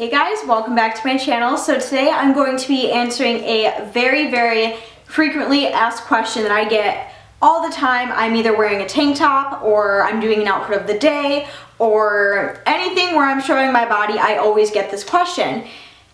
Hey guys, welcome back to my channel. So today I'm going to be answering a very frequently asked question that I get all the time. I'm either wearing a tank top or I'm doing an outfit of the day or anything where I'm showing my body. I always get this question.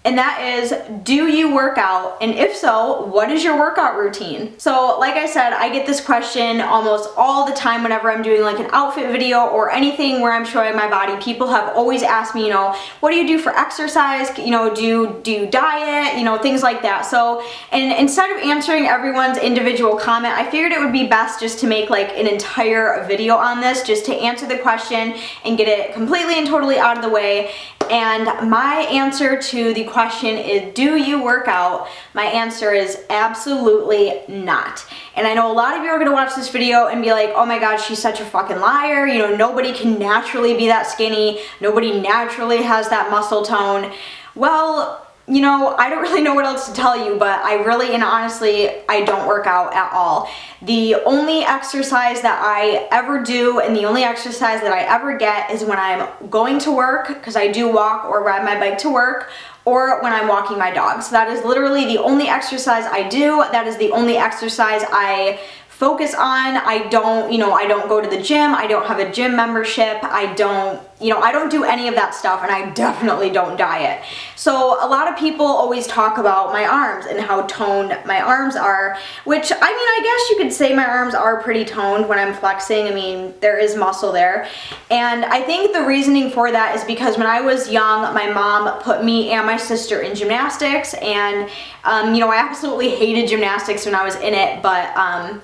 And that is, do you work out? And if so, what is your workout routine? So like I said, I get this question almost all the time whenever I'm doing like an outfit video or anything where I'm showing my body. People have always asked me, what do you do for exercise? Do you diet? Things like that. So, and instead of answering everyone's individual comment, I figured it would be best just to make like an entire video on this, just to answer the question and get it completely and totally out of the way. And my answer to the question is, do you work out? My answer is absolutely not. And I know a lot of you are going to watch this video and be like, oh my god, she's such a fucking liar. Nobody can naturally be that skinny. Nobody naturally has that muscle tone. Well, I don't really know what else to tell you, but I really and honestly, I don't work out at all. The only exercise that I ever do and the only exercise that I ever get is when I'm going to work, because I do walk or ride my bike to work, or when I'm walking my dog. So that is literally the only exercise I do. That is the only exercise I focus on. I don't go to the gym. I don't have a gym membership. I don't do any of that stuff, and I definitely don't diet. So a lot of people always talk about my arms and how toned my arms are, which I guess you could say my arms are pretty toned when I'm flexing. There is muscle there. And I think the reasoning for that is because when I was young, my mom put me and my sister in gymnastics, and I absolutely hated gymnastics when I was in it, but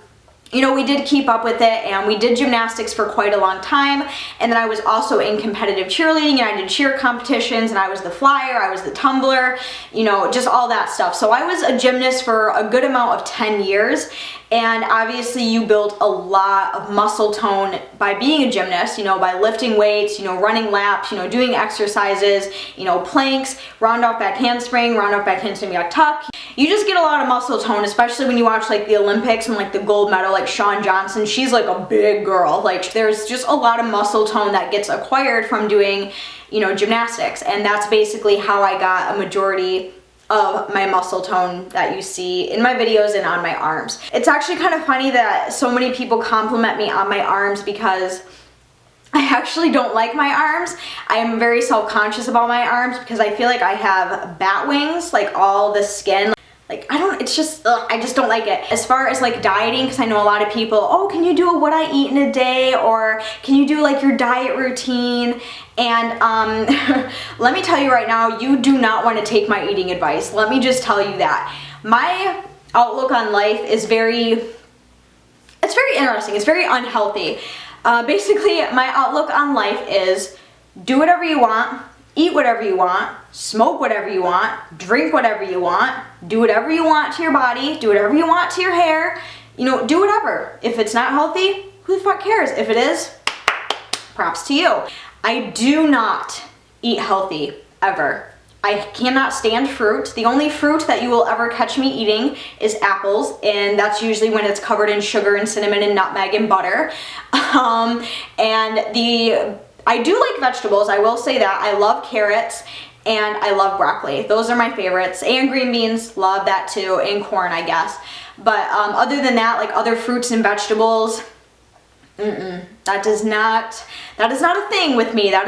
we did keep up with it, and we did gymnastics for quite a long time. And then I was also in competitive cheerleading, and I did cheer competitions, and I was the flyer, I was the tumbler, just all that stuff. So I was a gymnast for a good amount of 10 years. And obviously you build a lot of muscle tone by being a gymnast, by lifting weights, running laps, doing exercises, planks, round off back handspring, back tuck. You just get a lot of muscle tone, especially when you watch like the Olympics and like the gold medal, like Shawn Johnson. She's like a big girl. Like there's just a lot of muscle tone that gets acquired from doing, gymnastics. And that's basically how I got a majority of my muscle tone that you see in my videos and on my arms. It's actually kind of funny that so many people compliment me on my arms, because I actually don't like my arms. I am very self-conscious about my arms because I feel like I have bat wings, like all the skin. I just don't like it. As far as like dieting, because I know a lot of people, oh, can you do a what I eat in a day, or can you do like your diet routine? And let me tell you right now, you do not want to take my eating advice. Let me just tell you that. My outlook on life is very interesting. It's very unhealthy. Basically, my outlook on life is do whatever you want, eat whatever you want, smoke whatever you want, drink whatever you want, do whatever you want to your body, do whatever you want to your hair, do whatever. If it's not healthy, who the fuck cares? If it is, props to you. I do not eat healthy, ever. I cannot stand fruit. The only fruit that you will ever catch me eating is apples, and that's usually when it's covered in sugar and cinnamon and nutmeg and butter. I do like vegetables, I will say that. I love carrots and I love broccoli. Those are my favorites. And green beans, love that too, and corn, I guess. But other than that, like other fruits and vegetables, that is not a thing with me. That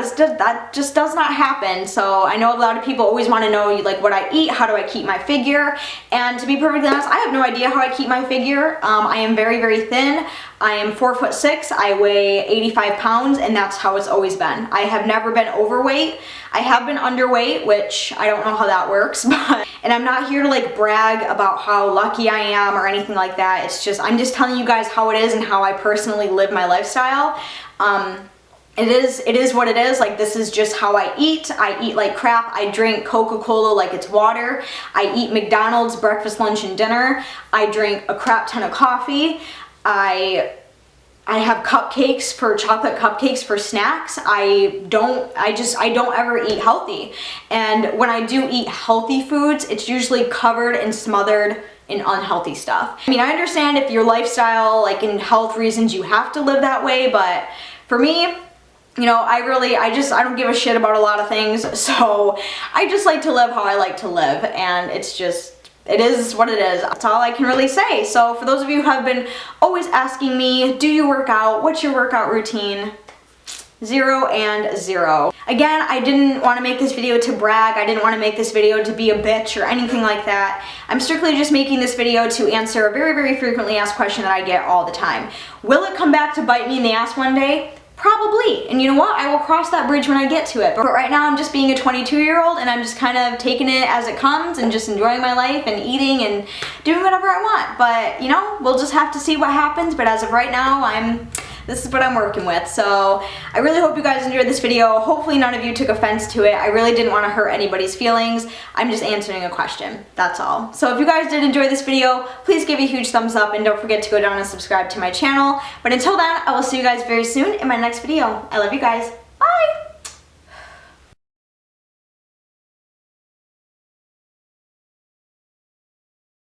just does not happen. So I know a lot of people always want to know like what I eat, how do I keep my figure, and to be perfectly honest, I have no idea how I keep my figure. I am very thin. I am 4'6", I weigh 85 pounds, and that's how it's always been. I have never been overweight. I have been underweight, which I don't know how that works, and I'm not here to like brag about how lucky I am or anything like that. I'm just telling you guys how it is and how I personally live my lifestyle. It is what it is. Like, this is just how I eat. I eat like crap. I drink Coca-Cola like it's water. I eat McDonald's breakfast, lunch, and dinner. I drink a crap ton of coffee. I have chocolate cupcakes for snacks. I don't ever eat healthy. And when I do eat healthy foods, it's usually covered and smothered in unhealthy stuff. I understand if your lifestyle, like in health reasons, you have to live that way, but for me, you know, I don't give a shit about a lot of things, so I just like to live how I like to live, and it's just, it is what it is. That's all I can really say. So for those of you who have been always asking me, do you work out? What's your workout routine? 0 and 0. Again, I didn't want to make this video to brag. I didn't want to make this video to be a bitch or anything like that. I'm strictly just making this video to answer a very, very frequently asked question that I get all the time. Will it come back to bite me in the ass one day? Probably. And you know what? I will cross that bridge when I get to it. But right now I'm just being a 22-year-old and I'm just kind of taking it as it comes and just enjoying my life and eating and doing whatever I want. But, you know, we'll just have to see what happens. But as of right now, this is what I'm working with. So I really hope you guys enjoyed this video. Hopefully none of you took offense to it. I really didn't want to hurt anybody's feelings. I'm just answering a question. That's all. So if you guys did enjoy this video, please give a huge thumbs up and don't forget to go down and subscribe to my channel. But until then, I will see you guys very soon in my next video. I love you guys. Bye!